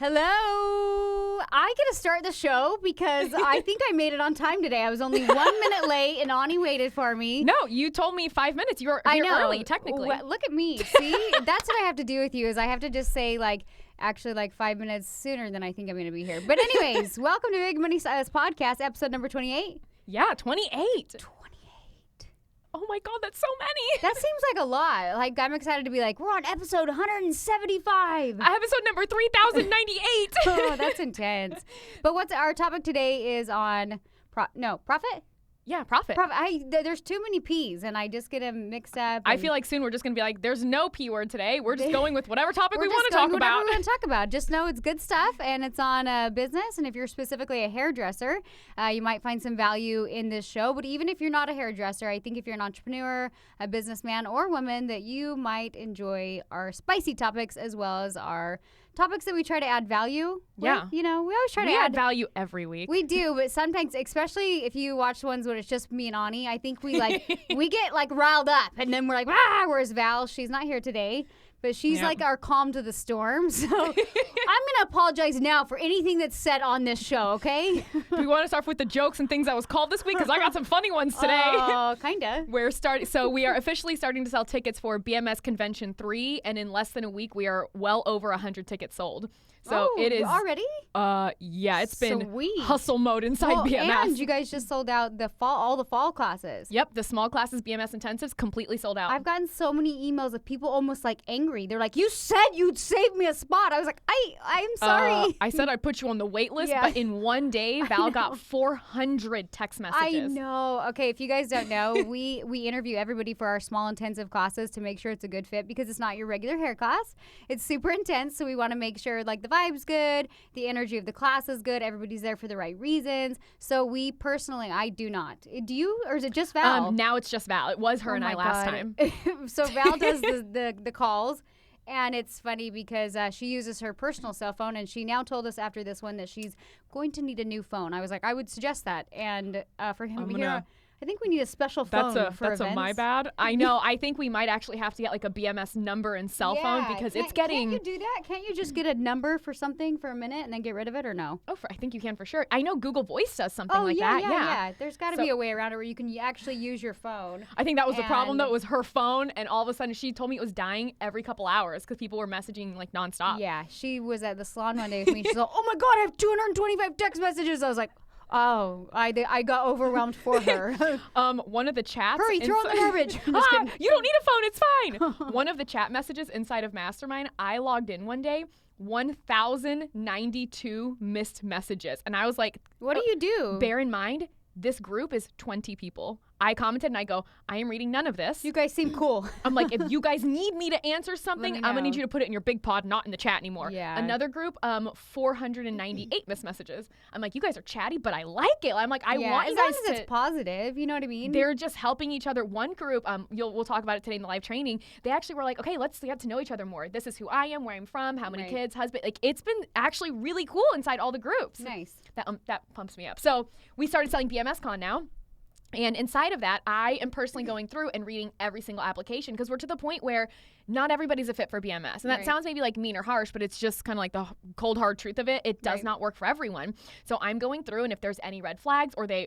Hello. I get to start the show because I think I made it on time today. I was only 1 minute late and Ani waited for me. No, you told me 5 minutes. You were here early, technically. Look at me. See, that's what I have to do with you is I have to just say actually 5 minutes sooner than I think I'm going to be here. But anyways, welcome to Big Money Stylist Podcast, episode number 28. Yeah, 28. 28. Oh my God, that's so many. That seems like a lot. I'm excited to be we're on episode 175. Episode number 3098. Oh, that's intense. But what's our topic today is on profit? Yeah, profit. There's too many P's, and I just get them mixed up. I feel like soon we're just going to be there's no P word today. We're just going with whatever topic we want to talk about. Whatever we want to talk about. Just know it's good stuff, and it's on business. And if you're specifically a hairdresser, you might find some value in this show. But even if you're not a hairdresser, I think if you're an entrepreneur, a businessman, or woman, that you might enjoy our spicy topics as well as our topics that we try to add value. Yeah. We always try to add value every week. We do, but sometimes, especially if you watch ones when it's just me and Ani, I think we we get riled up and then we're where's Val? She's not here today. But she's our calm to the storm. So I'm going to apologize now for anything that's said on this show, okay? Do we want to start with the jokes and things I was called this week? Because I got some funny ones today. Oh, kind of. So we are officially starting to sell tickets for BMS Convention 3. And in less than a week, we are well over 100 tickets sold. So it is already? Yeah, it's been Sweet. Hustle mode inside BMS. And you guys just sold out all the fall classes. Yep, the small classes, BMS intensives, completely sold out. I've gotten so many emails of people almost angry. They're like, you said you'd save me a spot. I was like, I'm sorry. I said I'd put you on the wait list, but in one day, Val got 400 text messages. I know. Okay, if you guys don't know, we interview everybody for our small intensive classes to make sure it's a good fit because it's not your regular hair class. It's super intense, so we want to make sure the vibe's good, the energy of the class is good, everybody's there for the right reasons. So we personally, I do not. Do you, or is it just Val? Now it's just Val. It was her and I last time. So Val does the calls. And it's funny because she uses her personal cell phone, and she now told us after this one that she's going to need a new phone. I was like, I would suggest that. And for him here, I think we need a special phone for events. That's my bad. I know. I think we might actually have to get a BMS number and cell phone because it's getting... Can't you do that? Can't you just get a number for something for a minute and then get rid of it, or no? Oh, I think you can for sure. I know Google Voice does something that. Yeah. There's got to be a way around it where you can actually use your phone. I think that was the problem, though. It was her phone, and all of a sudden she told me it was dying every couple hours because people were messaging nonstop. Yeah, she was at the salon one day with me. She's like, oh my God, I have 225 text messages. I was like, oh, I got overwhelmed for her. One of the chats. Hurry, throw in the garbage. You don't need a phone. It's fine. One of the chat messages inside of Mastermind, I logged in one day, 1,092 missed messages. And I was like, what do you do? Bear in mind, this group is 20 people. I commented and I go, I am reading none of this. You guys seem cool. I'm like, if you guys need me to answer something, I'm gonna need you to put it in your big pod, not in the chat anymore. Yeah. Another group, 498 missed messages. I'm like, you guys are chatty, but I like it. I'm like, I want you guys as long as it's positive, you know what I mean? They're just helping each other. One group, we'll talk about it today in the live training. They actually were like, okay, let's get to know each other more. This is who I am, where I'm from, how many kids, husband. It's been actually really cool inside all the groups. Nice. That pumps me up. So we started selling BMS Con now. And inside of that, I am personally going through and reading every single application because we're to the point where not everybody's a fit for BMS. And that sounds maybe mean or harsh, but it's just kind of the cold, hard truth of it. It does not work for everyone. So I'm going through, and if there's any red flags or they,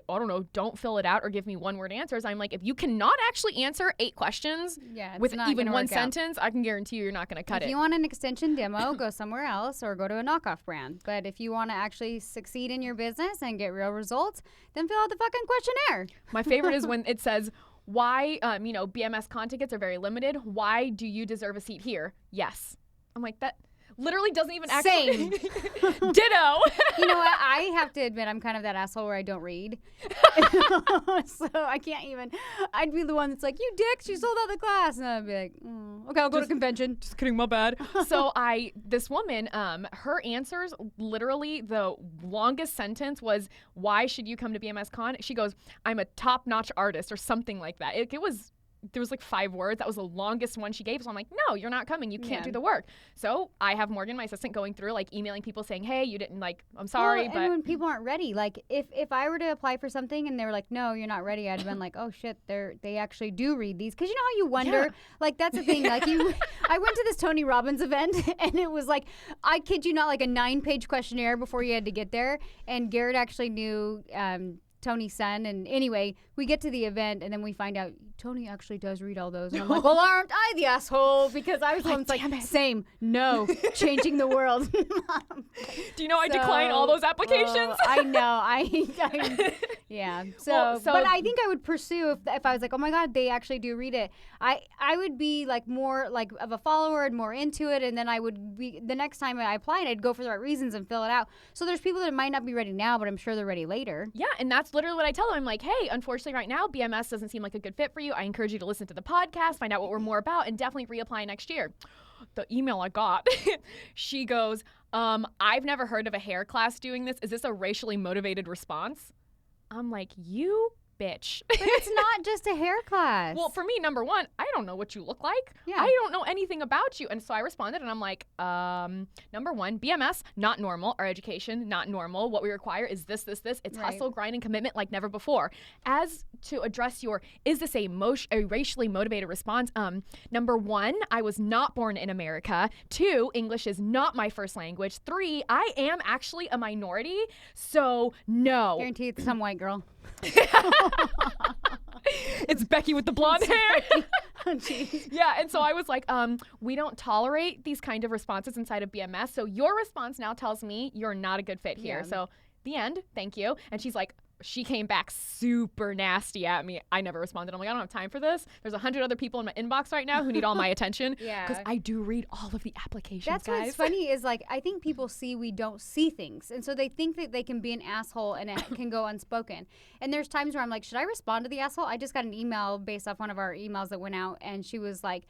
don't fill it out or give me one-word answers, I'm like, if you cannot actually answer 8 questions with even one sentence, I can guarantee you're not going to cut it. If you want an extension demo, go somewhere else or go to a knockoff brand. But if you want to actually succeed in your business and get real results, then fill out the fucking questionnaire. My favorite is when it says, why, BMS con tickets are very limited. Why do you deserve a seat here? Yes. I'm like, that literally doesn't even actually. Same. Ditto. You know what? I have to admit, I'm kind of that asshole where I don't read. So I can't even. I'd be the one that's like, you dicks, you sold out the class. And I'd be like, okay, I'll go to convention. Just kidding, my bad. So this woman, her answers, literally the longest sentence was, why should you come to BMS Con? She goes, I'm a top-notch artist or something like that. It was there was like 5 words. That was the longest one she gave. So I'm like, no, you're not coming. You can't do the work. So I have Morgan, my assistant, going through, like, emailing people saying, hey, you didn't, like, I'm sorry. Well, and when people aren't ready, like, if I were to apply for something and they were like, no, you're not ready, I'd have been like, oh shit, they actually do read these. Cause you know how you wonder, like, that's the thing. Like I went to this Tony Robbins event and it was like, I kid you not, like a 9-page questionnaire before you had to get there. And Garrett actually knew, Tony's son. And anyway, we get to the event and then we find out Tony actually does read all those. And I'm like, well, aren't I the asshole? Because I was like, same, no, changing the world. Do you know I decline all those applications? I know. Yeah. So, but I think I would pursue if I was like, oh my God, they actually do read it. I would be like more like of a follower and more into it. And then I would be, the next time I applied, I'd go for the right reasons and fill it out. So there's people that might not be ready now, but I'm sure they're ready later. Yeah. And that's literally what I tell them. I'm like, hey, unfortunately right now, BMS doesn't seem like a good fit for you. I encourage you to listen to the podcast, find out what we're more about, and definitely reapply next year. The email I got, she goes, I've never heard of a hair class doing this. Is this a racially motivated response? I'm like, you bitch. But it's not just a hair class. Well, for me, number one, I don't know what you look like. Yeah. I don't know anything about you. And so I responded and I'm like, number one, BMS, not normal. Our education, not normal. What we require is this. It's hustle, grind, and commitment like never before. As to address your, is this a racially motivated response? Number one, I was not born in America. 2, English is not my first language. 3, I am actually a minority. So no. Guarantee it's some white girl. It's Becky with the blonde hair. Oh, geez. Yeah, and so I was like, we don't tolerate these kind of responses inside of BMS. So your response now tells me you're not a good fit here. So the end. Thank you. And she's like, she came back super nasty at me. I never responded. I'm like, I don't have time for this. There's 100 other people in my inbox right now who need all my attention. Because I do read all of the applications, That's guys. what's funny is, like, I think people see we don't see things. And so they think that they can be an asshole and it can go unspoken. And there's times where I'm like, should I respond to the asshole? I just got an email based off one of our emails that went out. And she was like,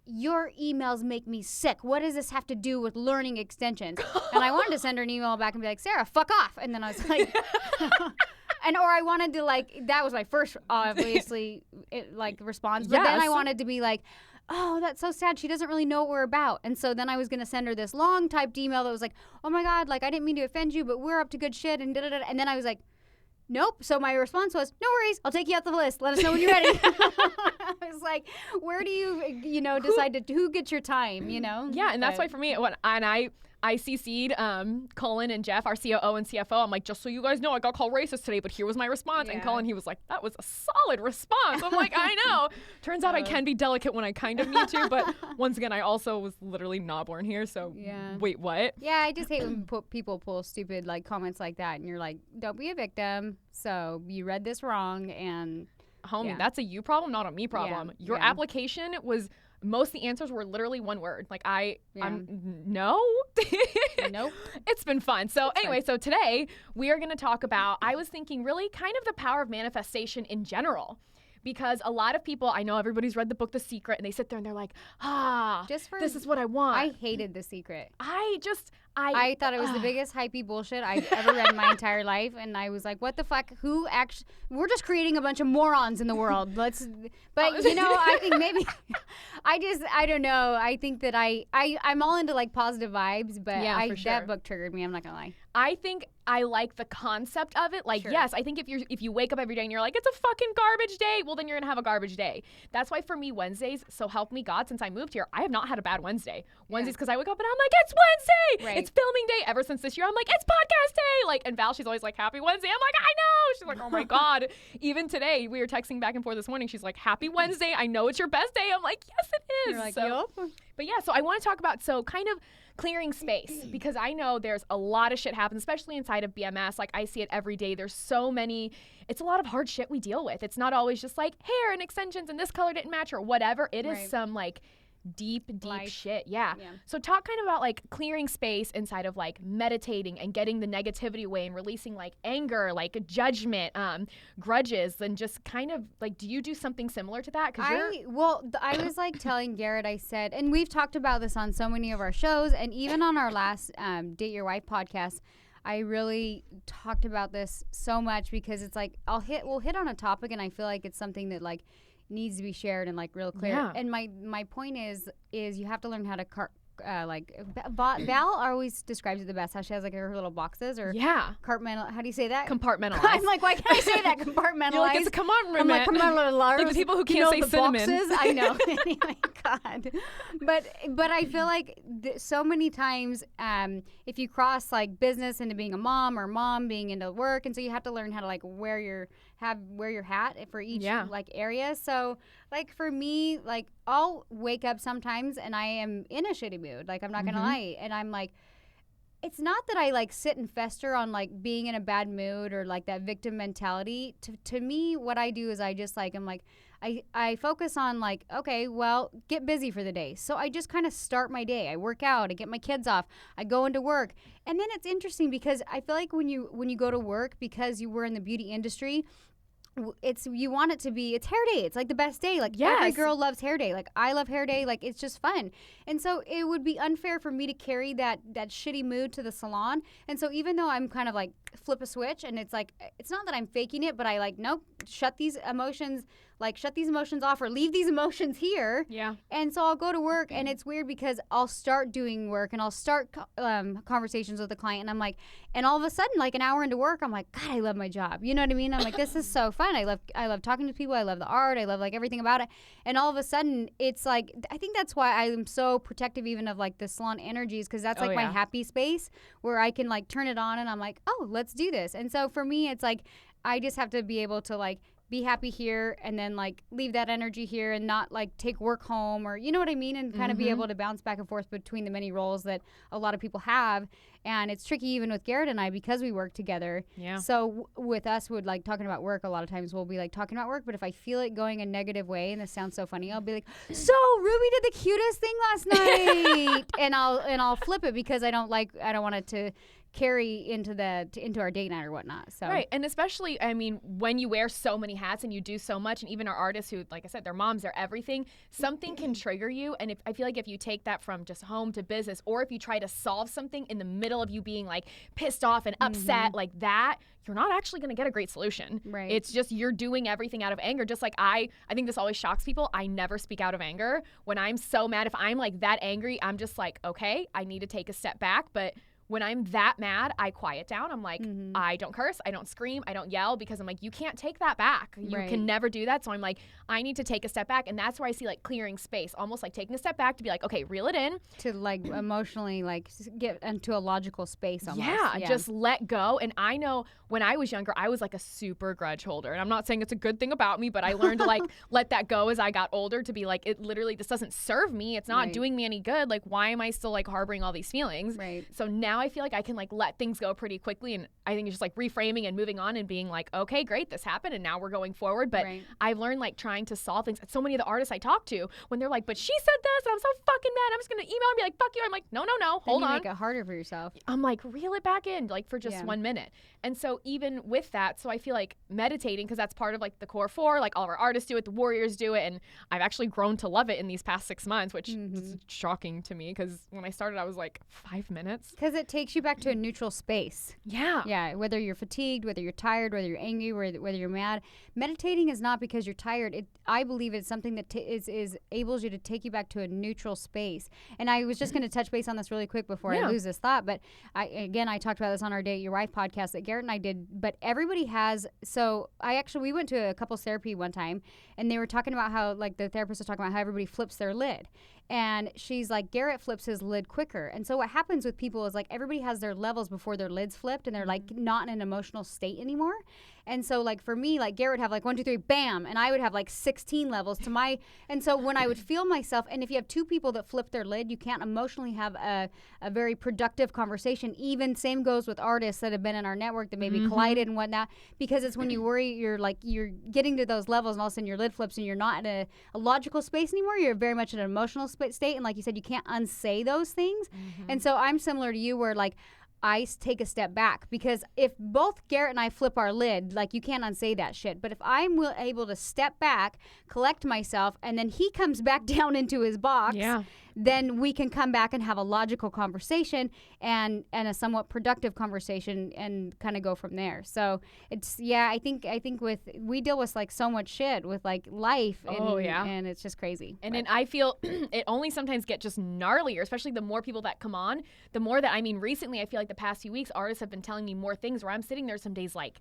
your emails make me sick. What does this have to do with learning extensions? And I wanted to send her an email back and be like, Sarah, fuck off. And then I was like, or I wanted to, like, that was my first, obviously, response. But then I wanted to be like, oh, that's so sad. She doesn't really know what we're about. And so then I was going to send her this long typed email that was like, oh my God, like, I didn't mean to offend you, but we're up to good shit. And da-da-da. And then I was like, nope. So my response was, no worries. I'll take you off the list. Let us know when you're ready. I was like, where do you decide who gets your time, Yeah, and that's why for me, I CC'd Colin and Jeff, our COO and CFO. I'm like, just so you guys know, I got called racist today, but here was my response. And Colin, he was like, that was a solid response. I'm like, I know. Turns out I can be delicate when I kind of need to, but once again, I also was literally not born here, so wait, what? Yeah, I just hate when people pull stupid comments like that, and you're like, don't be a victim. So you read this wrong, and homie, that's a you problem, not a me problem. Your application was. Most of the answers were literally one word. Like I'm no. Nope. It's been fun. So anyway, so today we are going to talk about, I was thinking really kind of the power of manifestation in general. Because a lot of people, I know everybody's read the book The Secret, and they sit there and they're like, this is what I want. I hated The Secret. I thought it was the biggest hypey bullshit I've ever read in my entire life, and I was like, what the fuck? Who actually? We're just creating a bunch of morons in the world. I think maybe, I don't know. I think that I'm all into positive vibes, but that book triggered me. I'm not gonna lie. I think I like the concept of it. Yes, I think if you wake up every day and you're like, it's a fucking garbage day, well, then you're gonna have a garbage day. That's why for me, Wednesdays, so help me God, since I moved here, I have not had a bad Wednesday. Wednesdays, because I wake up and I'm like, it's Wednesday! Right. It's filming day. Ever since this year, I'm like, it's podcast day! And Val, she's always like, happy Wednesday. I'm like, I know! She's like, oh my God. Even today, we were texting back and forth this morning. She's like, happy Wednesday. I know it's your best day. I'm like, yes, it is. You're like, yep. But yeah, so I want to talk about, kind of clearing space, because I know there's a lot of shit happens, especially inside of BMS. I see it every day. There's so many, it's a lot of hard shit we deal with. It's not always just hair and extensions and this color didn't match or whatever. It is some deep life shit. Yeah. So talk kind of about clearing space inside of meditating and getting the negativity away and releasing anger, judgment, grudges, and just kind of do you do something similar to that? I was telling Garrett, I said, and we've talked about this on so many of our shows, and even on our last Date Your Wife podcast, I really talked about this so much, because it's we'll hit on a topic, and I feel like it's something that needs to be shared and like real clear. Yeah. And my point is you have to learn how to Val always describes it the best, how she has like her little boxes or compartmental. How do you say that? Compartmentalize. I'm like, why can't I say that? Compartmentalize. You're like, it's a compartment. I'm like, compartmentalize. Like the people who can't say the cinnamon. Boxes? I know. Anyway, God. But I feel like so many times, if you cross like business into being a mom or mom being into work, and so you have to learn how to like wear your hat for each like area. So like for me, like I'll wake up sometimes and I am in a shitty mood. Like I'm not gonna lie, and I'm like, it's not that I like sit and fester on like being in a bad mood or like that victim mentality. To me, what I do is I just like I'm like I focus on like, okay, well, get busy for the day. So I just kind of start my day. I work out, I get my kids off, I go into work. And then it's interesting because I feel like when you go to work, because you were in the beauty industry, you want it to be, it's hair day. It's like the best day. Like every girl loves hair day. Like I love hair day. Like it's just fun. And so it would be unfair for me to carry that shitty mood to the salon. And so even though I'm kind of like flip a switch and it's like, it's not that I'm faking it, but I like, nope, shut these emotions off or leave these emotions here. Yeah. And so I'll go to work and it's weird because I'll start doing work and I'll start conversations with the client and I'm like, and all of a sudden, like an hour into work, I'm like, God, I love my job. You know what I mean? I'm like, this is so fun. I love talking to people. I love the art. I love like everything about it. And all of a sudden it's like, I think that's why I'm so protective even of like the salon energies, because that's like my happy space where I can like turn it on and I'm like, oh, let's do this. And so for me, it's like, I just have to be able to like be happy here and then like leave that energy here and not like take work home, or you know what I mean, and kind of be able to bounce back and forth between the many roles that a lot of people have. And it's tricky even with Garrett and I because we work together. Yeah. So with us, would like talking about work, a lot of times we'll be like talking about work, but if I feel it going a negative way, and this sounds so funny, I'll be like, so Ruby did the cutest thing last night. and I'll flip it because I don't want it to carry into our date night or whatnot. So right. And especially, I mean, when you wear so many hats and you do so much, and even our artists who, like I said, their moms, they're everything, something can trigger you. And I feel like if you take that from just home to business, or if you try to solve something in the middle of you being like pissed off and upset like that, you're not actually going to get a great solution. Right. It's just you're doing everything out of anger. Just like I think this always shocks people. I never speak out of anger. When I'm so mad, if I'm like that angry, I'm just like, okay, I need to take a step back. But when I'm that mad, I quiet down. I'm like, I don't curse, I don't scream, I don't yell, because I'm like, you can't take that back. You can never do that. So I'm like, I need to take a step back. And that's where I see like clearing space, almost like taking a step back to be like, okay, reel it in. To like emotionally like get into a logical space almost. Yeah, just let go. And I know when I was younger, I was like a super grudge holder. And I'm not saying it's a good thing about me, but I learned to like let that go as I got older, to be like, it literally, this doesn't serve me. It's not doing me any good. Like, why am I still like harboring all these feelings? Right. So now I feel like I can like let things go pretty quickly, and I think it's just like reframing and moving on and being like, okay, great, this happened and now we're going forward. But I've learned like trying to solve things. So many of the artists I talk to, when they're like, but she said this and I'm so fucking mad, I'm just gonna email and be like, fuck you. I'm like, no, hold on. Make it harder for yourself. I'm like, reel it back in like for just 1 minute. And so even with that, so I feel like meditating, because that's part of like the core four, like all of our artists do it, the warriors do it, and I've actually grown to love it in these past 6 months, which is shocking to me, because when I started I was like 5 minutes. Because it takes you back to a nequal space. Yeah, whether you're fatigued, whether you're tired, whether you're angry, whether you're mad, meditating is not because you're tired. I believe it's something that is able you to take you back to a neutral space. And I was just going to touch base on this really quick before I lose this thought, but I talked about this on our Date Your Wife podcast that Garrett and I did, but everybody has. So we went to a couples therapy one time, and they were talking about how like the therapist was talking about how everybody flips their lid. And she's like, Garrett flips his lid quicker. And so what happens with people is like everybody has their levels before their lid's flipped, and they're like not in an emotional state anymore. And so like for me, like Garrett would have like 1, 2, 3, bam, and I would have like 16 levels to my. And so when I would feel myself, and if you have two people that flip their lid, you can't emotionally have a very productive conversation. Even same goes with artists that have been in our network that maybe collided and whatnot, because it's when you worry, you're getting to those levels, and all of a sudden your lid flips and you're not in a logical space anymore. You're very much in an emotional state, and like you said, you can't unsay those things. And so I'm similar to you, where like I take a step back, because if both Garrett and I flip our lid, like you can't unsay that shit. But if I'm able to step back, collect myself, and then he comes back down into his box, then we can come back and have a logical conversation and a somewhat productive conversation and kind of go from there. So it's, I think we deal with like so much shit with like life and it's just crazy. And then I feel it only sometimes get just gnarlier, especially the more people that come on, the more that, I mean, recently I feel like the past few weeks artists have been telling me more things where I'm sitting there some days like,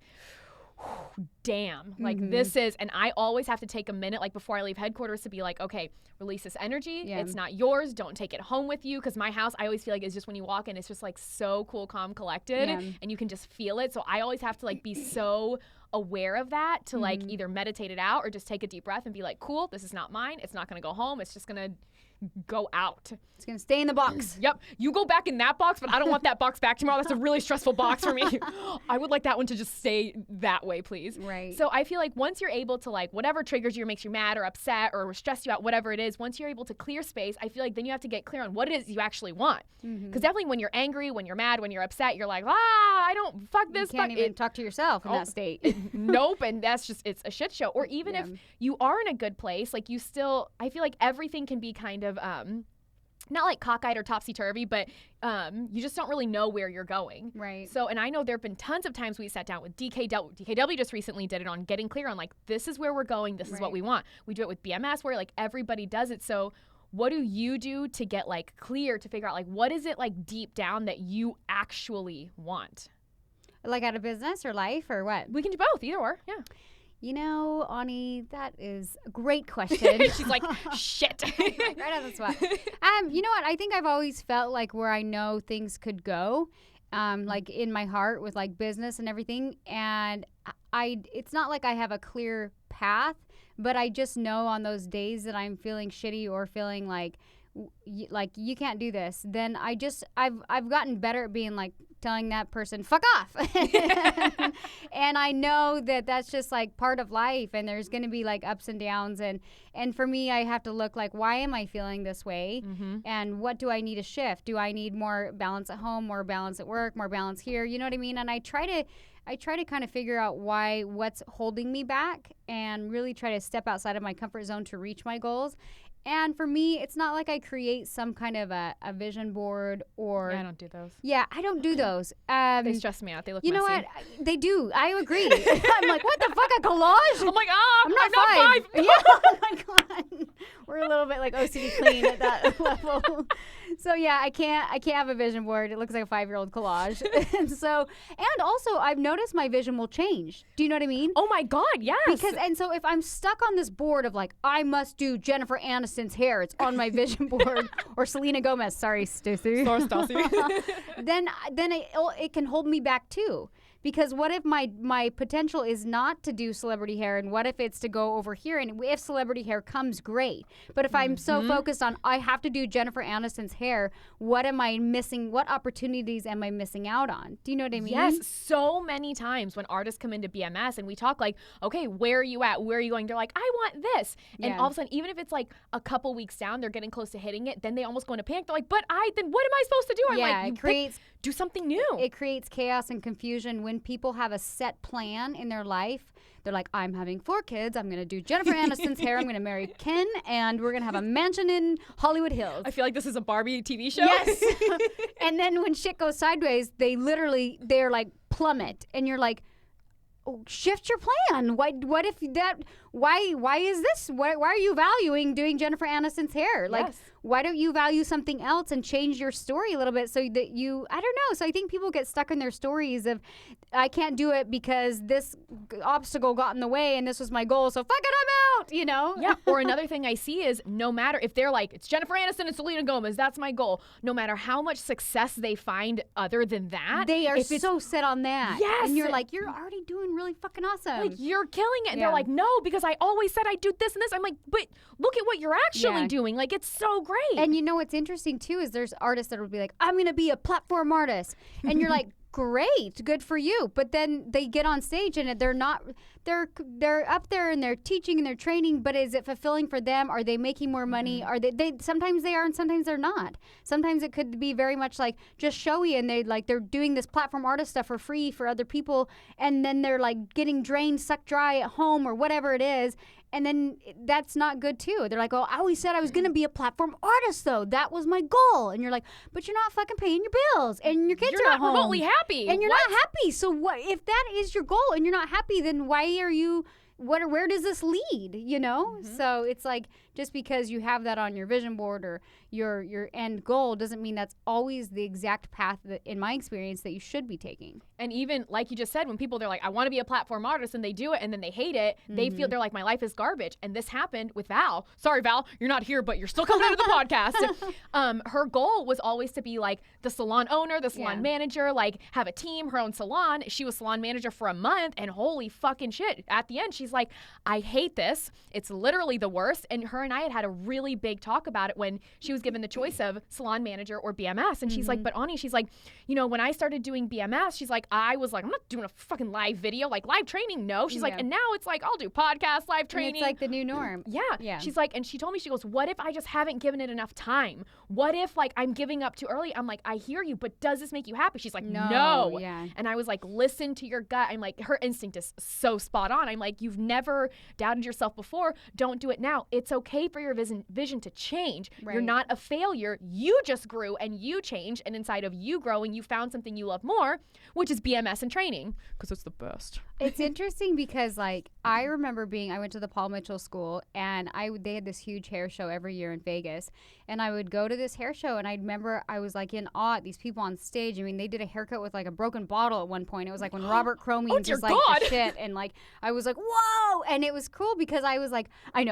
damn, like this is, and I always have to take a minute like before I leave headquarters to be like, okay, release this energy. It's not yours. Don't take it home with you. Because my house, I always feel like it's just when you walk in, it's just like so cool, calm, collected, and you can just feel it. So I always have to like be so aware of that to like either meditate it out or just take a deep breath and be like, cool, this is not mine. It's not going to go home. It's just going to go out. It's going to stay in the box. Yep. You go back in that box, but I don't want that box back tomorrow. That's a really stressful box for me. I would like that one to just stay that way, please. Right. So I feel like once you're able to like, whatever triggers you or makes you mad or upset or stress you out, whatever it is, once you're able to clear space, I feel like then you have to get clear on what it is you actually want. Because definitely when you're angry, when you're mad, when you're upset, you're like, I don't, fuck this. You can't even talk to yourself in that state. Nope. And that's just, it's a shit show. Or even if you are in a good place, like you still, I feel like everything can be kind of, not like cockeyed or topsy-turvy, but you just don't really know where you're going. Right. So, and I know there have been tons of times we sat down with DKW. DKW just recently did it on getting clear on like, this is where we're going. This is what we want. We do it with BMS where like everybody does it. So what do you do to get like clear to figure out like, what is it like deep down that you actually want? Like out of business or life or what? We can do both, either or. Yeah. You know, Ani, that is a great question. She's like, shit. Right on the spot. You know what? I think I've always felt like where I know things could go, like in my heart with like business and everything. And it's not like I have a clear path, but I just know on those days that I'm feeling shitty or feeling like you can't do this, then I've gotten better at being like telling that person fuck off. And I know that that's just like part of life, and there's going to be like ups and downs, and for me I have to look like, why am I feeling this way, and what do I need to shift? Do I need more balance at home, more balance at work, more balance here, you know what I mean? And I try to kind of figure out what's holding me back and really try to step outside of my comfort zone to reach my goals. And for me, it's not like I create some kind of a vision board or... Yeah, I don't do those. Yeah, I don't do those. They stress me out. They look messy. You know what? They do. I agree. I'm like, what the fuck, a collage? I'm like, I'm not five. Yeah, oh my God. We're a little bit like OCD clean at that level. So yeah, I can't have a vision board. It looks like a 5-year-old collage. and also I've noticed my vision will change. Do you know what I mean? Oh my God, yes. So if I'm stuck on this board of like, I must do Jennifer Aniston's hair, it's on my vision board, or Selena Gomez, sorry Stacey. Sorry Stacey. then it can hold me back too. Because what if my potential is not to do celebrity hair, and what if it's to go over here, and if celebrity hair comes, great. But if I'm so focused on I have to do Jennifer Aniston's hair, what am I missing? What opportunities am I missing out on? Do you know what I mean? Yes, so many times when artists come into BMS and we talk like, okay, where are you at? Where are you going? They're like, I want this. And all of a sudden, even if it's like a couple weeks down, they're getting close to hitting it, then they almost go into panic. They're like, then what am I supposed to do? I'm like, it creates... do something new. It creates chaos and confusion when people have a set plan in their life. They're like, I'm having 4 kids. I'm going to do Jennifer Aniston's hair. I'm going to marry Ken, and we're going to have a mansion in Hollywood Hills. I feel like this is a Barbie TV show. Yes. And then when shit goes sideways, they're like plummet. And you're like, oh, shift your plan. What if that, why is this? Why are you valuing doing Jennifer Aniston's hair? Like, why don't you value something else and change your story a little bit so that I don't know. So I think people get stuck in their stories of, I can't do it because this obstacle got in the way and this was my goal. So fuck it, I'm out, you know? Yeah. Or another thing I see is no matter if they're like, it's Jennifer Aniston and Selena Gomez, that's my goal. No matter how much success they find other than that. They are so set on that. Yes. And you're like, you're already doing really fucking awesome. Like, you're killing it. And they're like, no, because I always said I'd do this and this. I'm like, but look at what you're actually doing. Like, it's so great. And you know what's interesting too is there's artists that will be like, I'm going to be a platform artist. And you're like, great, good for you. But then they get on stage and they're up there and they're teaching and they're training, but is it fulfilling for them? Are they making more money? Are they sometimes they are and sometimes they're not. Sometimes it could be very much like just showy, and they're doing this platform artist stuff for free for other people, and then they're like getting drained, sucked dry at home or whatever it is. And then that's not good too. They're like, oh, I always said I was going to be a platform artist though. That was my goal. And you're like, but you're not fucking paying your bills and your kids you're are not at home. remotely happy. And you're not happy. So what if that is your goal and you're not happy, then why are you where does this lead, you know? So it's like, just because you have that on your vision board or your end goal doesn't mean that's always the exact path that, in my experience, that you should be taking. And even like you just said, when people, they're like, I want to be a platform artist, and they do it and then they hate it, they feel, they're like, my life is garbage. And this happened with Val. Sorry, Val, you're not here, but you're still coming into the podcast. Her goal was always to be like the salon owner, the salon manager, like have a team, her own salon. She was salon manager for a month, and holy fucking shit. At the end, she's like, I hate this. It's literally the worst. And her and I had a really big talk about it when she was given the choice of salon manager or BMS. And she's like, but Ani, she's like, you know, when I started doing BMS, she's like, I was like, I'm not doing a fucking live video, like live training. No, she's like, and now it's like, I'll do podcasts, live training. And it's like the new norm. Yeah. She's like, and she told me, she goes, what if I just haven't given it enough time? What if like I'm giving up too early? I'm like, I hear you, but does this make you happy? She's like, no. Yeah. And I was like, listen to your gut. I'm like, her instinct is so spot on. I'm like, you've never doubted yourself before. Don't do it now. It's okay for your vision to change. You're not a failure. You just grew and you changed. And inside of you growing, you found something you love more, which is BMS and training, because it's the best. It's interesting because like I remember I went to the Paul Mitchell School, and they had this huge hair show every year in Vegas, and I would go to this hair show, and I remember I was like in awe at these people on stage. I mean, they did a haircut with like a broken bottle at one point. It was like when Robert Cromie's was like the shit, and like I was like, whoa, and it was cool because I was like, I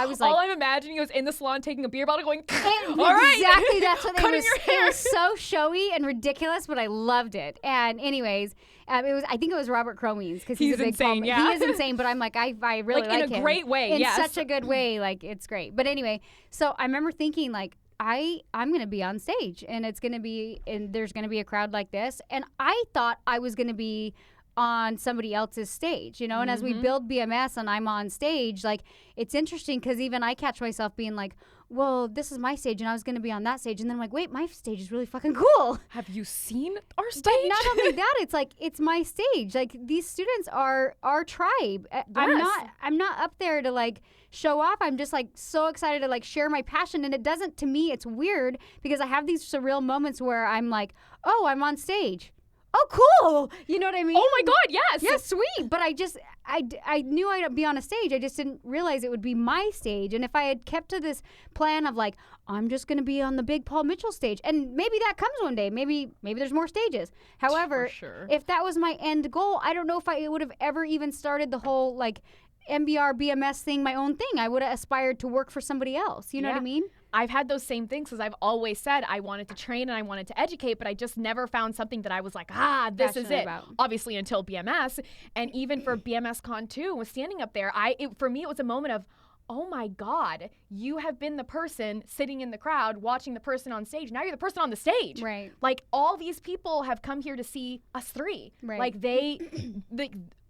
was like, all I'm imagining was in the salon taking a beer bottle going, all right, exactly, that's what it was so showy and ridiculous, but I loved it. And anyways, I think it was Robert Cromie's, because he's a big insane. He is insane, but I'm like, I really like him in a great way, in such a good way, like it's great. But anyway, so I remember thinking like, I'm gonna be on stage, and there's gonna be a crowd like this, and I thought I was gonna be on somebody else's stage, you know. And as we build BMS and I'm on stage, like it's interesting because even I catch myself being like, well, this is my stage and I was going to be on that stage, and then I'm like, wait, my stage is really fucking cool. Have you seen our stage? But not only that, it's like, it's my stage. Like, these students are our tribe. Yes. I'm not up there to like show off. I'm just like so excited to like share my passion. And it doesn't, to me, it's weird because I have these surreal moments where I'm like, oh, I'm on stage. Oh, cool. You know what I mean? Oh my God, yes. Yeah, sweet. But I knew I'd be on a stage. I just didn't realize it would be my stage. And if I had kept to this plan of like, I'm just going to be on the big Paul Mitchell stage, and maybe that comes one day. Maybe there's more stages. However, if that was my end goal, I don't know if I would have ever even started the whole like NBR BMS thing, my own thing. I would have aspired to work for somebody else. You know what I mean? I've had those same things because I've always said I wanted to train and I wanted to educate, but I just never found something that I was like, this is it. Obviously until BMS. And even for BMS Con 2, was standing up there, for me it was a moment of, oh my God, you have been the person sitting in the crowd watching the person on stage. Now you're the person on the stage. Right. Like all these people have come here to see us three. Right. Like they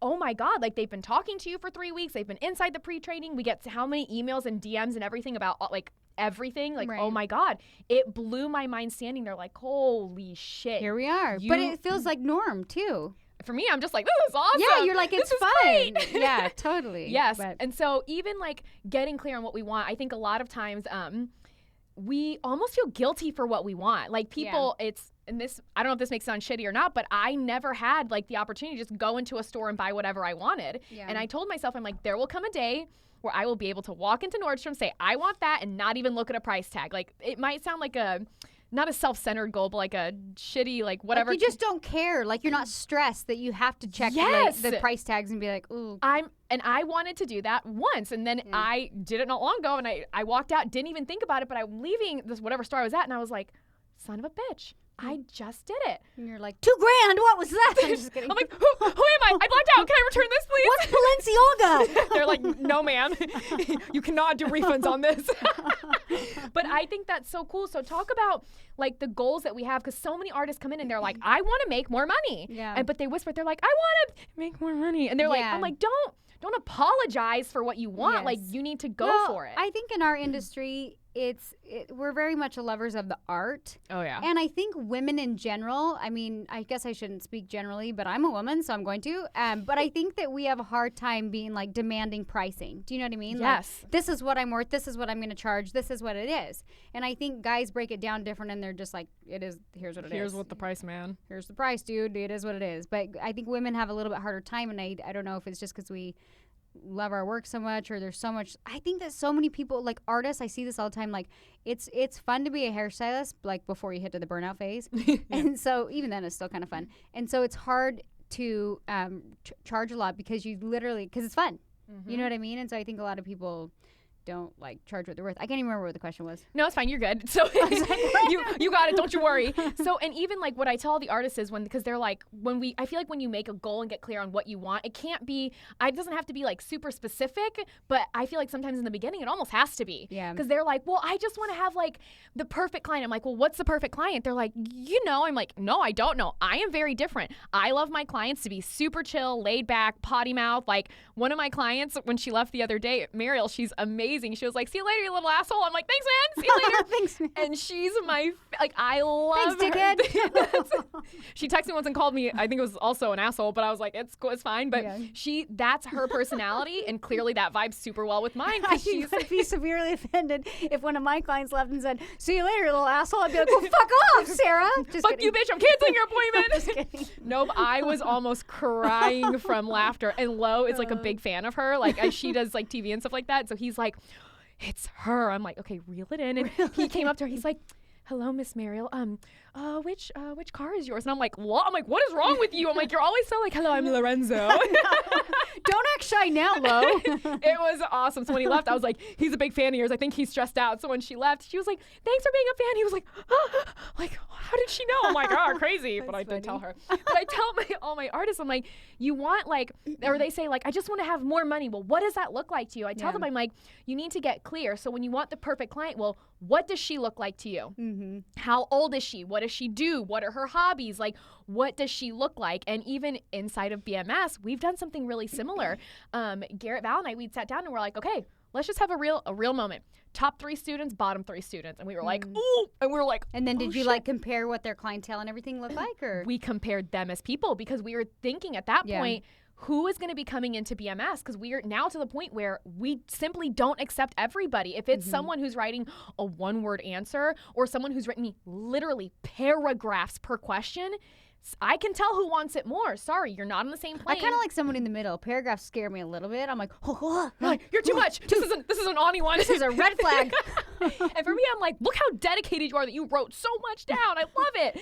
oh my God, like they've been talking to you for 3 weeks. They've been inside the pre-training. We get to how many emails and DMs and everything about like everything. Like, oh my God, it blew my mind standing there like, holy shit. Here we are. But it feels like norm too. For me, I'm just like, this is awesome. Yeah, you're like, it's fun. Great. Yeah, totally. Yes. And so even like getting clear on what we want, I think a lot of times we almost feel guilty for what we want. Like people, and this, I don't know if this makes it sound shitty or not, but I never had like the opportunity to just go into a store and buy whatever I wanted. Yeah. And I told myself, I'm like, there will come a day where I will be able to walk into Nordstrom, say, I want that, and not even look at a price tag. Like, it might sound like not a self-centered goal, but like a shitty, like whatever. Like you just don't care. Like you're not stressed that you have to check the price tags and be like, ooh. And I wanted to do that once, and then I did it not long ago, and I walked out, didn't even think about it, but I'm leaving this whatever store I was at, and I was like, son of a bitch. I just did it. And you're like, $2,000. What was that? I'm just kidding. I'm like, who am I? I blacked out. Can I return this, please? What's Balenciaga? They're like, no, ma'am. You cannot do refunds on this. But I think that's so cool. So talk about like the goals that we have, because so many artists come in and they're like, I want to make more money. Yeah. But they whisper, they're like, I want to make more money. And they're like, I'm like, don't apologize for what you want. Yes. Like you need to go for it. I think in our industry, we're very much lovers of the art. Oh, yeah. And I think women in general, I mean, I guess I shouldn't speak generally, but I'm a woman, so I'm going to. But I think that we have a hard time being like demanding pricing. Do you know what I mean? Yes. Like, this is what I'm worth. This is what I'm going to charge. This is what it is. And I think guys break it down different, and they're just like, here's what it is. Here's what the price, man. Here's the price, dude. It is what it is. But I think women have a little bit harder time, and I don't know if it's just because we love our work so much, or there's so much. I think that so many people, like artists, I see this all the time, like it's fun to be a hairstylist like before you hit to the burnout phase. And so even then it's still kind of fun, and so it's hard to charge a lot because it's fun. You know what I mean? And so I think a lot of people don't like charge what they're worth. I can't even remember what the question was. No, it's fine. You're good. So you got it. Don't you worry. So, and even like what I tell the artists is because they're like, I feel like when you make a goal and get clear on what you want, it doesn't have to be like super specific, but I feel like sometimes in the beginning it almost has to be. Yeah. Because they're like, well, I just want to have like the perfect client. I'm like, well, what's the perfect client? They're like, I'm like, no, I don't know. I am very different. I love my clients to be super chill, laid back, potty mouth. Like one of my clients, when she left the other day, Mariel, she's amazing. She was like, see you later, you little asshole. I'm like, thanks, man. See you later. Thanks, man. And she's I love Thanks, her. dickhead. She texted me once and called me, I think it was also an asshole, but I was like, it's cool, it's fine. But that's her personality, and clearly that vibes super well with mine. I'd be severely offended if one of my clients left and said, see you later, you little asshole. I'd be like, well, fuck off, Sarah. Just fuck kidding. you, bitch. I'm canceling your appointment. Just kidding. Nope. I was almost crying from laughter. And Lo is like a big fan of her. Like she does like TV and stuff like that. So he's like, it's her. I'm like, okay, reel it in. And he came up to her. He's like, hello, Miss Mariel. Which car is yours? And I'm like, what? I'm like, what is wrong with you? I'm like, you're always so like, hello, I'm Lorenzo. Don't act shy now, Lo. It was awesome. So when he left, I was like, he's a big fan of yours. I think he's stressed out. So when she left, she was like, thanks for being a fan. He was like, like, how did she know? I'm like, oh, crazy. But I did tell her. But I tell all my artists, I'm like, you want like, or they say like, I just want to have more money. Well, what does that look like to you? I tell them, I'm like, you need to get clear. So when you want the perfect client, well, what does she look like to you? Mm-hmm. How old is she? What does she do? What are her hobbies? Like, what does she look like? And even inside of BMS, we've done something really similar. Garrett, Val, and I, we sat down and we're like, okay, let's just have a real moment. Top 3 students, bottom 3 students. And we were like, ooh. And we were like, and then did you like compare what their clientele and everything looked like? Or we compared them as people because we were thinking at that point, who is going to be coming into BMS? Because we are now to the point where we simply don't accept everybody. If it's someone who's writing a 1-word answer or someone who's written me literally paragraphs per question, I can tell who wants it more. Sorry, you're not on the same plane. I kind of like someone in the middle. Paragraphs scare me a little bit. I'm like, you're too much. This is an Ani one. This is a red flag. And for me, I'm like, look how dedicated you are that you wrote so much down. I love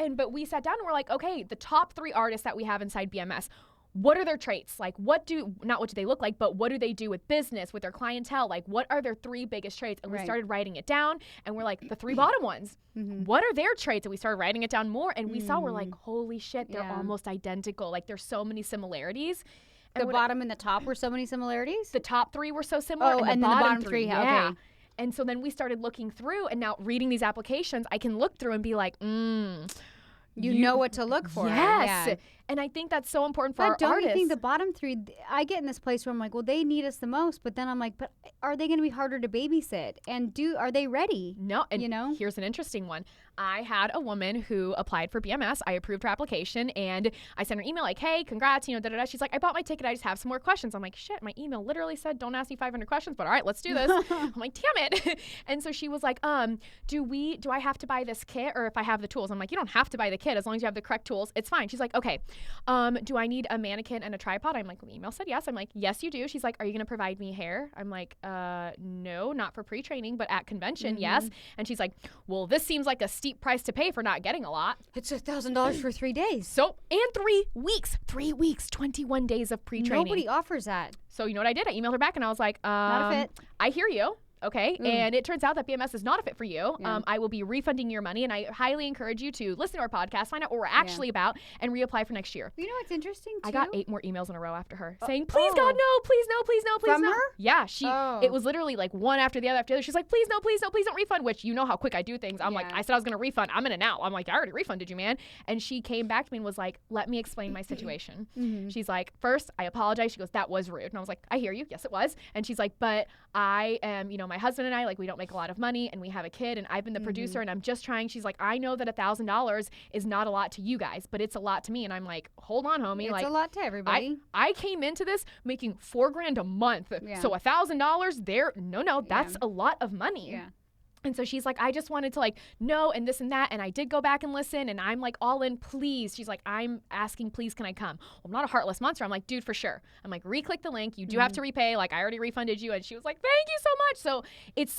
it. But we sat down and we're like, okay, the top 3 artists that we have inside BMS, what are their traits? Like, not what do they look like, but what do they do with business, with their clientele? Like, what are their 3 biggest traits? And we started writing it down, and we're like, the 3 bottom ones, what are their traits? And we started writing it down more, and we saw, we're like, holy shit, they're almost identical. Like, there's so many similarities. And the bottom and the top were so many similarities? The top 3 were so similar, and the bottom 3, yeah. Okay. And so then we started looking through, and now reading these applications, I can look through and be like, You know what to look for. Yes. Yeah. And I think that's so important for our don't artists. You think the bottom 3, I get in this place where I'm like, well, they need us the most, but then I'm like, but are they going to be harder to babysit? And are they ready? No. And here's an interesting one. I had a woman who applied for BMS. I approved her application, and I sent her an email like, hey, congrats, da-da-da. She's like, I bought my ticket. I just have some more questions. I'm like, shit, my email literally said, don't ask me 500 questions, but all right, let's do this. I'm like, damn it. And so she was like, do I have to buy this kit, or if I have the tools? I'm like, you don't have to buy the kit as long as you have the correct tools. It's fine. She's like, okay, do I need a mannequin and a tripod? I'm like, well, the email said yes. I'm like, yes, you do. She's like, are you going to provide me hair? I'm like, no, not for pre-training, but at convention, yes. And she's like, well, this seems like a steep price to pay for not getting a lot. It's $1,000 for 3 days. So, and 3 weeks, 21 days of pre-training. Nobody offers that. So you know what I did? I emailed her back and I was like, not a fit. I hear you. Okay. And it turns out that BMS is not a fit for you. Yeah. I will be refunding your money, and I highly encourage you to listen to our podcast, find out what we're actually about, and reapply for next year. You know what's interesting too? I got 8 more emails in a row after her saying, please God, no, please no, please no, please From no. her? Yeah. It was literally like one after the other She's like, please no, please no, please don't refund, which you know how quick I do things. I'm like, I said I was going to refund. I'm in it now. I'm like, I already refunded you, man. And she came back to me and was like, let me explain my situation. She's like, first, I apologize. She goes, that was rude. And I was like, I hear you. Yes, it was. And she's like, but I am, my husband and I, like, we don't make a lot of money and we have a kid and I've been the producer and I'm just trying. She's like, I know that $1,000 is not a lot to you guys, but it's a lot to me. And I'm like, hold on, homie. It's like, a lot to everybody. I came into this making $4,000 a month. Yeah. So $1,000 there. No, that's a lot of money. Yeah. And so she's like, I just wanted to like know and this and that. And I did go back and listen and I'm like all in, please. She's like, I'm asking, please, can I come? Well, I'm not a heartless monster. I'm like, dude, for sure. I'm like, re-click the link. You do have to repay. Like, I already refunded you. And she was like, thank you so much. So it's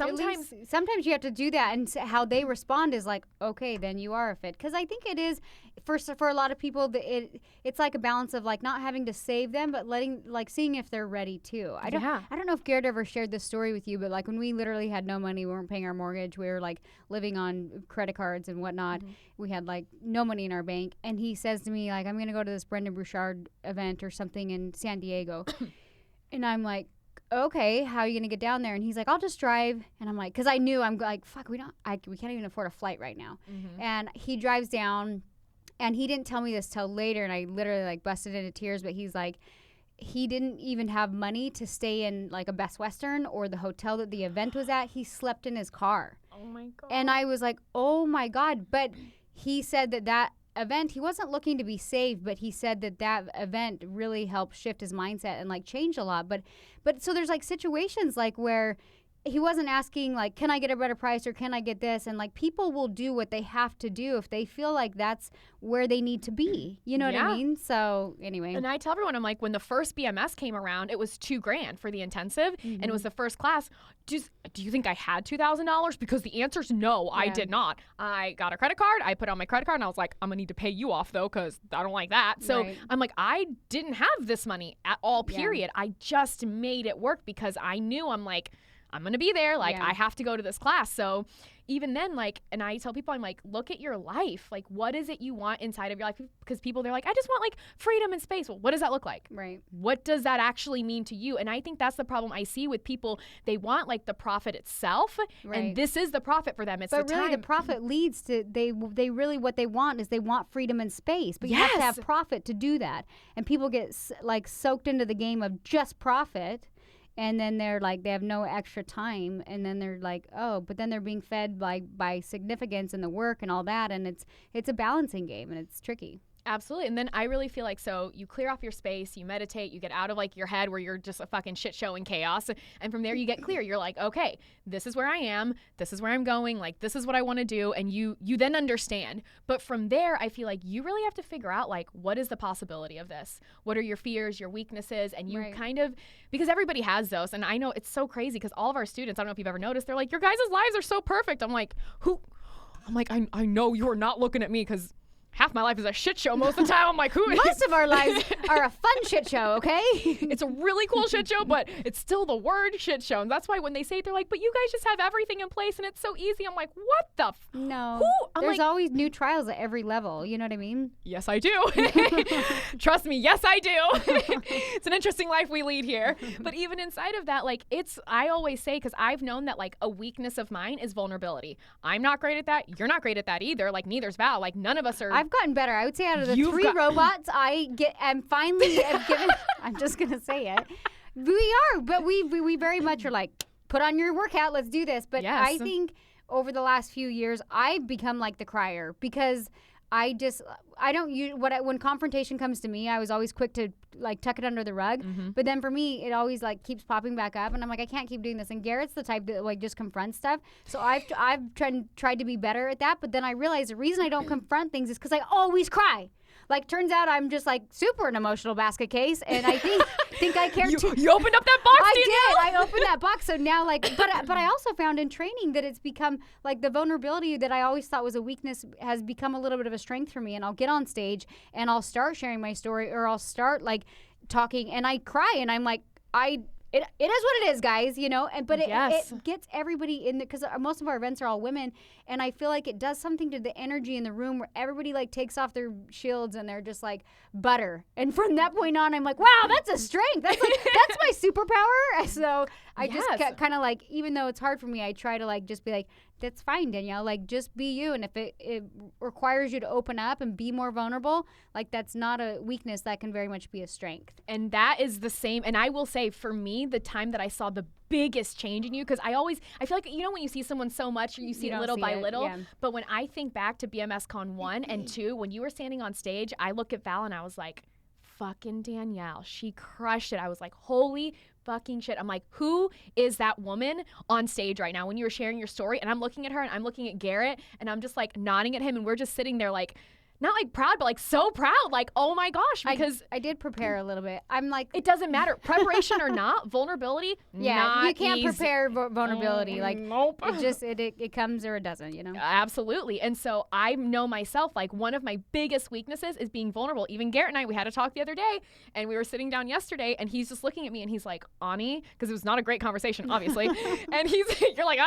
sometimes you have to do that. And how they respond is like, okay, then you are a fit. Because I think it is, for a lot of people, it's like a balance of like not having to save them, but seeing if they're ready too. I don't know if Garrett ever shared this story with you, but like when we literally had no money, we weren't paying our mortgage. We were like living on credit cards and whatnot. We had like no money in our bank. And he says to me, like, I'm going to go to this Brendan Bouchard event or something in San Diego. And I'm like, okay, how are you going to get down there? And he's like, I'll just drive. And I'm like, because I knew, I'm like, fuck, we can't even afford a flight right now. And he drives down and he didn't tell me this till later. And I literally like busted into tears, but he's like, he didn't even have money to stay in like a Best Western or the hotel that the event was at. He slept in his car. Oh my God. And I was like, oh my God. But he said that event, he wasn't looking to be saved, but he said that event really helped shift his mindset and like change a lot. But so there's like situations like where he wasn't asking like, can I get a better price or can I get this? And like people will do what they have to do if they feel like that's where they need to be. You know what I mean? So anyway. And I tell everyone, I'm like, when the first BMS came around, it was $2,000 for the intensive and it was the first class. Do you think I had $2,000? Because the answer is no, I did not. I got a credit card. I put on my credit card and I was like, I'm gonna need to pay you off though, because I don't like that. So I'm like, I didn't have this money at all, period. I just made it work because I knew I'm going to be there. Like, I have to go to this class. So even then, like, and I tell people, I'm like, look at your life. Like, what is it you want inside of your life? Because people, they're like, I just want like freedom and space. Well, what does that look like? Right. What does that actually mean to you? And I think that's the problem I see with people. They want like the profit itself. And this is the profit for them. But really the profit leads to, they really, what they want is they want freedom and space. But you have to have profit to do that. And people get like soaked into the game of just profit. And then they're like, they have no extra time. And then they're like, oh, but then they're being fed like by significance and the work and all that. And it's a balancing game and it's tricky. Absolutely. And then I really feel like, so you clear off your space, you meditate, you get out of like your head where you're just a fucking shit show and chaos. And from there you get clear. You're like, okay, this is where I am. This is where I'm going. Like, this is what I want to do. And you then understand. But from there, I feel like you really have to figure out like, what is the possibility of this? What are your fears, your weaknesses? And you kind of, because everybody has those. And I know it's so crazy because all of our students, I don't know if you've ever noticed, they're like, your guys' lives are so perfect. I'm like, I know you're not looking at me because half my life is a shit show most of the time. I'm like, who is? Most of our lives are a fun shit show, okay? It's a really cool shit show, but it's still the word shit show. And that's why when they say it, they're like, but you guys just have everything in place and it's so easy. I'm like, what the No. There's always new trials at every level. You know what I mean? Yes, I do. Trust me, yes, I do. It's an interesting life we lead here. But even inside of that, like, I always say, because I've known that like a weakness of mine is vulnerability. I'm not great at that. You're not great at that either. Like, neither's Val. Like, none of us are. I've gotten better. I would say out of the three robots, I'm finally given. I'm just gonna say it. We are, but we very much are like, put on your workout. Let's do this. But I think over the last few years, I've become like the crier because when confrontation comes to me, I was always quick to like tuck it under the rug. But then for me, it always like keeps popping back up, and I'm like, I can't keep doing this. And Garrett's the type that like just confronts stuff. So I've tried to be better at that. But then I realized the reason I don't confront things is because I always cry. Like, turns out I'm just like super an emotional basket case, and I think I care too. You opened up that box. I opened that box. So now, like, but I also found in training that it's become like the vulnerability that I always thought was a weakness has become a little bit of a strength for me. And I'll get on stage and I'll start sharing my story, or I'll start like talking, and I cry, and I'm like, It is what it is, guys, you know, but it gets everybody in there because most of our events are all women, and I feel like it does something to the energy in the room where everybody like takes off their shields and they're just like butter. And from that point on, I'm like, wow, that's a strength. That's my superpower. So I just kind of like, even though it's hard for me, I try to like just be like, that's fine, Danielle. Like, just be you. And if it requires you to open up and be more vulnerable, like, that's not a weakness. That can very much be a strength. And that is the same. And I will say, for me, the time that I saw the biggest change in you, because I feel like, you know, when you see someone so much, or you see it little by little. But when I think back to BMS Con 1 and 2, when you were standing on stage, I look at Val and I was like, fucking Danielle, she crushed it. I was like, holy fucking shit. I'm like, who is that woman on stage right now? When you were sharing your story, and I'm looking at her and I'm looking at Garrett and I'm just like nodding at him, and we're just sitting there like, not like proud, but like so proud, like, oh my gosh, because I did prepare a little bit. I'm like, it doesn't matter, preparation or not, vulnerability, you can't prepare vulnerability. Like, nope. It comes or it doesn't, you know? Absolutely. And so I know myself, like, one of my biggest weaknesses is being vulnerable. Even Garrett and I, we had a talk the other day, and we were sitting down yesterday, and he's just looking at me and he's like, Ani, because it was not a great conversation, obviously. And you're like,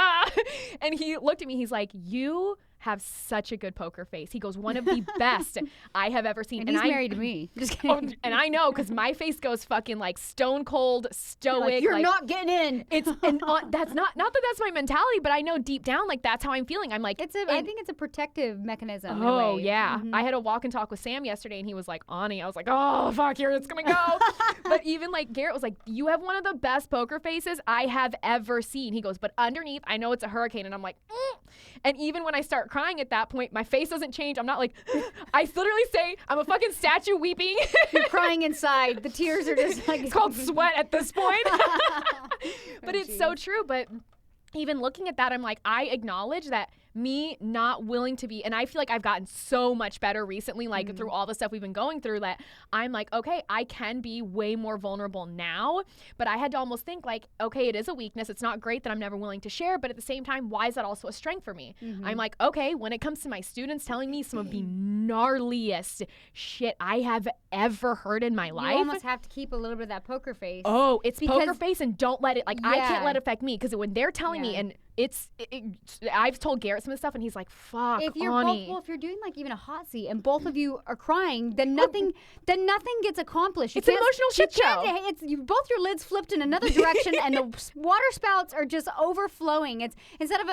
and he looked at me, he's like, you have such a good poker face. He goes, one of the best I have ever seen. And he's married to me. Just kidding. And I know, because my face goes fucking like stone cold, stoic. You're not getting in. That's not that that's my mentality, but I know deep down, like, that's how I'm feeling. I'm like, I think it's a protective mechanism. Oh, yeah. Mm-hmm. I had a walk and talk with Sam yesterday, and he was like, Ani. I was like, oh, fuck, here it's going to go. But even like Garrett was like, you have one of the best poker faces I have ever seen. He goes, but underneath, I know it's a hurricane. And I'm like, And even when I start crying at that point, my face doesn't change. I'm not like, I literally say, I'm a fucking statue weeping. You're crying inside. The tears are just like. It's called sweat at this point. But it's so true. But even looking at that, I'm like, I acknowledge that me not willing to be, and I feel like I've gotten so much better recently, like through all the stuff we've been going through, that I'm like, okay, I can be way more vulnerable now. But I had to almost think like, okay, it is a weakness. It's not great that I'm never willing to share, but at the same time, why is that also a strength for me? I'm like, okay, when it comes to my students telling me some of the gnarliest shit I have ever heard in my life. You almost have to keep a little bit of that poker face. Oh, it's poker face, and don't let it, like, I can't let it affect me, because when they're telling me, and I've told Garrett some of the stuff, and he's like, fuck, if you're Ani. if you're doing like even a hot seat and both of you are crying, then nothing gets accomplished. It's an emotional shit show. It's both your lids flipped in another direction and the water spouts are just overflowing. It's instead of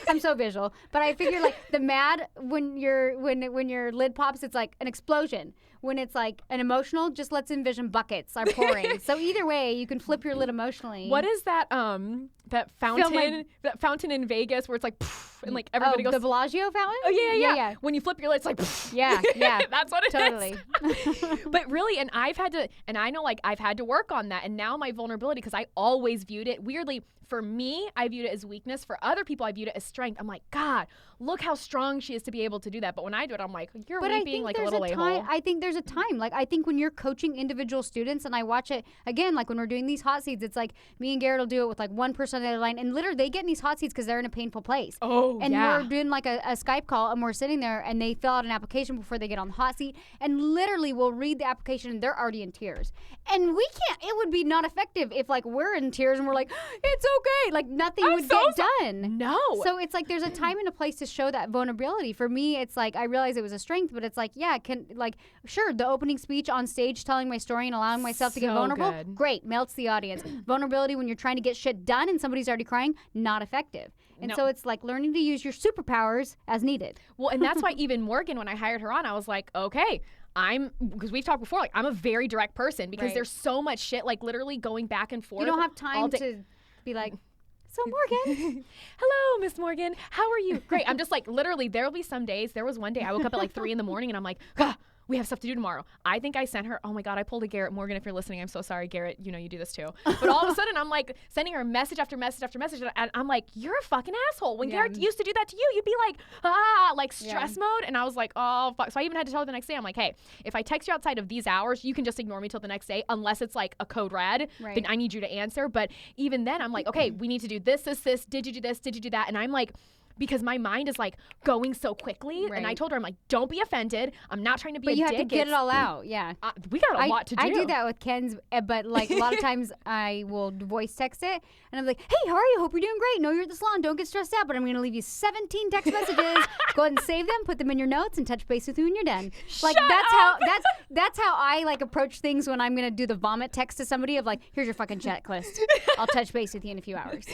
I'm so visual, but I figure like the mad, when your lid pops, it's like an explosion. When it's like an emotional, just let's envision buckets are pouring. So either way, you can flip your lid emotionally. What is that that fountain in Vegas where it's like, and like everybody goes. The Bellagio fountain? Oh yeah. When you flip your lid, it's like, yeah. That's what it is. Totally. But really, and I know like I've had to work on that, and now my vulnerability, because I always viewed it weirdly. For me, I viewed it as weakness. For other people, I viewed it as strength. I'm like, God, look how strong she is to be able to do that. But when I do it, I'm like, you're weeping like a little a-hole. I think there's a time. Like, I think when you're coaching individual students, and I watch it, again, like when we're doing these hot seats, it's like me and Garrett will do it with like one person on the other line. And literally, they get in these hot seats because they're in a painful place. Oh, and we're doing like a Skype call, and we're sitting there, and they fill out an application before they get on the hot seat. And literally, we'll read the application, and they're already in tears. And we can't, it would be not effective if like we're in tears and we're like, it's okay. Like, nothing would get done. No. So it's like there's a time and a place to show that vulnerability. For me, it's like I realized it was a strength, but it's like, sure, the opening speech on stage, telling my story and allowing myself to get vulnerable, great, melts the audience. Vulnerability when you're trying to get shit done and somebody's already crying, not effective. And so it's like learning to use your superpowers as needed. Well, and that's why even Morgan, when I hired her on, I was like, okay, because we've talked before, like I'm a very direct person, because there's so much shit, like literally going back and forth. You don't have time to be like, so Morgan. Hello, Miss Morgan. How are you? Great. I'm just like, literally, there'll be some days. There was one day I woke up at like 3 a.m. and I'm like, we have stuff to do tomorrow. I think I sent her, oh my God, I pulled a Garrett. Morgan, if you're listening, I'm so sorry, Garrett. You know, you do this too. But all of a sudden, I'm like sending her message after message after message. And I'm like, you're a fucking asshole. When Garrett used to do that to you, you'd be like, stress mode. And I was like, oh, fuck. So I even had to tell her the next day, I'm like, hey, if I text you outside of these hours, you can just ignore me till the next day, unless it's like a code red. Then I need you to answer. But even then, I'm like, okay, we need to do this. Did you do this? Did you do that? And I'm like, because my mind is like going so quickly. Right. And I told her, I'm like, don't be offended. I'm not trying to be but a you dick. have to get it all out. Yeah. We got a lot to do. I do that with Ken's, but like a lot of times I will voice text it and I'm like, hey, how are you? Hope you're doing great. No, you're at the salon. Don't get stressed out, but I'm going to leave you 17 text messages. Go ahead and save them, put them in your notes, and touch base with you when you're done. Like that's how I like approach things when I'm going to do the vomit text to somebody of like, here's your fucking checklist. I'll touch base with you in a few hours.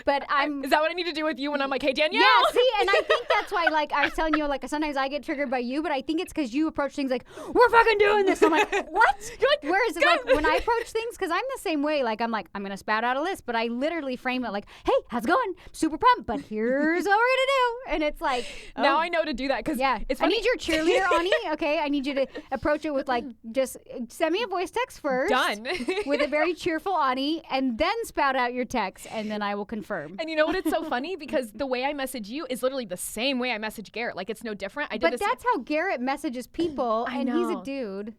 But Is that what I need to do with you when I'm like, hey, Danielle? Yeah, see, and I think that's why, like, I was telling you, like, sometimes I get triggered by you, but I think it's because you approach things like, we're fucking doing this. I'm like, what? You're like, whereas, like, when I approach things, because I'm the same way, like, I'm going to spout out a list, but I literally frame it like, hey, how's it going? Super pumped, but here's what we're going to do. And it's like, oh. Now I know to do that because it's funny. I need your cheerleader, Ani, okay? I need you to approach it with, like, just send me a voice text first. Done. With a very cheerful Ani, and then spout out your text, and then I will confirm. And you know what? It's so funny because the way I message you is literally the same way I message Garrett. Like, it's no different. But that's how Garrett messages people, and he's a dude.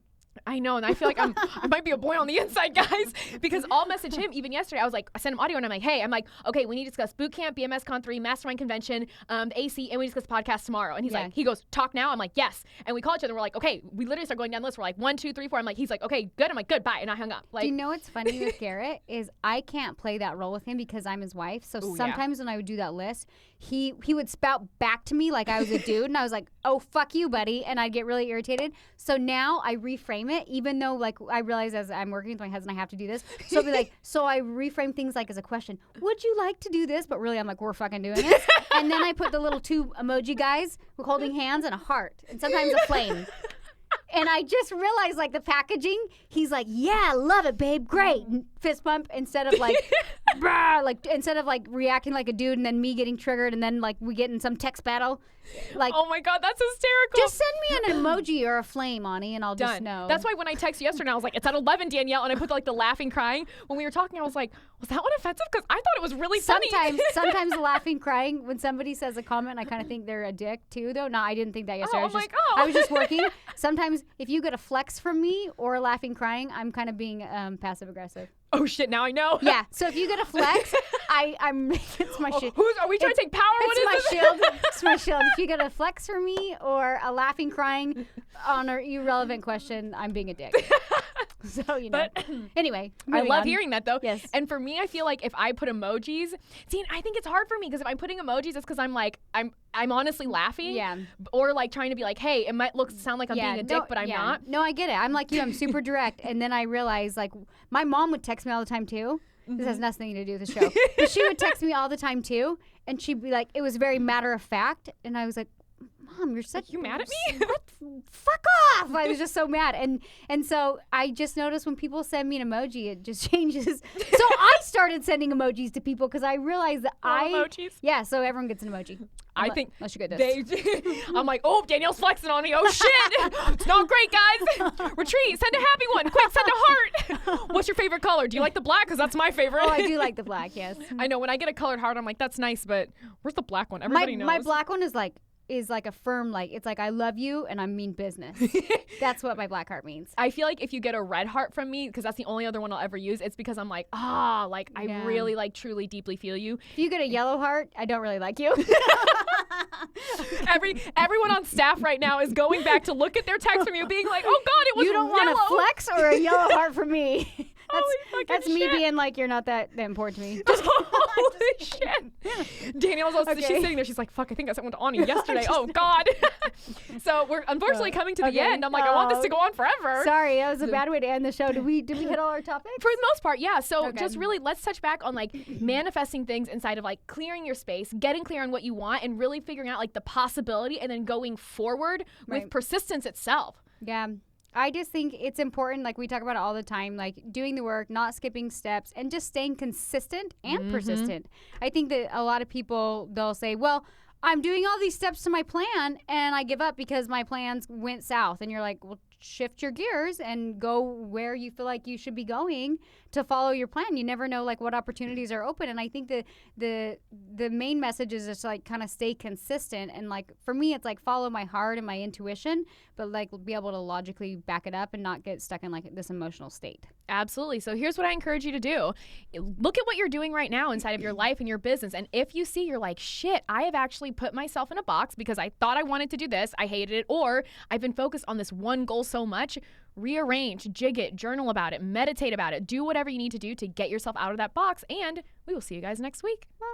I know, and I feel like I might be a boy on the inside, guys, because I'll message him. Even yesterday, I was like, I sent him audio, and I'm like, hey, okay, we need to discuss boot camp, BMS Con 3, Mastermind Convention, the AC, and we discuss the podcast tomorrow. And he's like, he goes, talk now. I'm like, yes. And we call each other. We're like, okay. We literally start going down the list. We're like 1, 2, 3, 4. I'm like, he's like, okay, good. I'm like, good, bye. And I hung up. Like, do you know what's funny with Garrett is I can't play that role with him because I'm his wife. So sometimes when I would do that list, he would spout back to me like I was a dude, and I was like, oh, fuck you, buddy, and I'd get really irritated. So now I reframe it, even though like I realize as I'm working with my husband I have to do this. So I'll be like, so I reframe things like as a question. Would you like to do this? But really I'm like, we're fucking doing this. And then I put the little 2 emoji guys holding hands and a heart and sometimes a flame. And I just realized, like, the packaging, he's like, yeah, love it, babe, great. Fist bump instead of, like, brah, like, instead of, like, reacting like a dude and then me getting triggered and then, like, we get in some text battle. Like, oh, my God, that's hysterical. Just send me an emoji or a flame, Ani, and I'll just know. That's why when I texted you yesterday, I was like, it's at 11, Danielle, and I put, like, the laughing, crying. When we were talking, I was like, was that one offensive? Because I thought it was really funny. Sometimes the laughing, crying, when somebody says a comment, I kind of think they're a dick, too, though. No, I didn't think that yesterday. I was just working. Sometimes if you get a flex from me or a laughing, crying, I'm kind of being passive aggressive. Oh shit! Now I know. Yeah. So if you get a flex, I'm. It's my shield. Are we trying to take power? It's my shield. It's my shield. If you get a flex from me or a laughing, crying on an irrelevant question, I'm being a dick. So you know. But anyway, I love hearing that though. Yes. And for me, I feel like if I put emojis, I think it's hard for me because if I'm putting emojis, it's because I'm like I'm honestly laughing. Yeah. Or like trying to be like, hey, it might sound like I'm being a dick, but I'm not. No, I get it. I'm like you. I'm super direct, and then I realize like my mom would text me all the time too. This has nothing to do with the show. But she would text me all the time too, and she'd be like, it was very matter of fact, and I was like, Mom, you mad at me? What? Fuck off! I was just so mad, and so I just noticed when people send me an emoji, it just changes. So I started sending emojis to people because I realized that emojis. Yeah, so everyone gets an emoji. I think unless you get this. I'm like, oh, Danielle's flexing on me. Oh shit, it's not great, guys. Retreat. Send a happy one. Quick, send a heart. What's your favorite color? Do you like the black? Because that's my favorite. Oh, I do like the black. Yes. I know when I get a colored heart, I'm like, that's nice, but where's the black one? Everybody knows. My black one is like a firm, like, it's like I love you and I mean business. That's what my black heart means. I feel like if you get a red heart from me, because that's the only other one I'll ever use, it's because I'm like, I really like truly deeply feel you. If you get a yellow heart, I don't really like you. Everyone on staff right now is going back to look at their text from you being like, oh God, it was You don't yellow. Want a flex or a yellow heart from me. That's me shit. being like, you're not that important to me. Holy shit. Danielle was also, she's sitting there, she's like, fuck, I think I sent one to Ani yesterday. Oh God. So we're unfortunately coming to the end. I'm like, I want this to go on forever. Sorry, that was a bad way to end the show. Did we hit all our topics? For the most part, yeah. So just really, let's touch back on like manifesting things inside of like clearing your space, getting clear on what you want, and really figuring out like the possibility and then going forward with persistence itself. Yeah. I just think it's important, like we talk about it all the time, like doing the work, not skipping steps, and just staying consistent and persistent. I think that a lot of people, they'll say, well, I'm doing all these steps to my plan and I give up because my plans went south. And you're like, well, shift your gears and go where you feel like you should be going to follow your plan. You never know like what opportunities are open. And I think that the main message is just like kind of stay consistent. And like for me, it's like follow my heart and my intuition, but like be able to logically back it up and not get stuck in like this emotional state. Absolutely. So here's what I encourage you to do. Look at what you're doing right now inside of your life and your business. And if you see you're like, shit, I have actually put myself in a box because I thought I wanted to do this, I hated it, or I've been focused on this one goal so much. Rearrange, jig it, journal about it, meditate about it, do whatever you need to do to get yourself out of that box, and we will see you guys next week. Bye.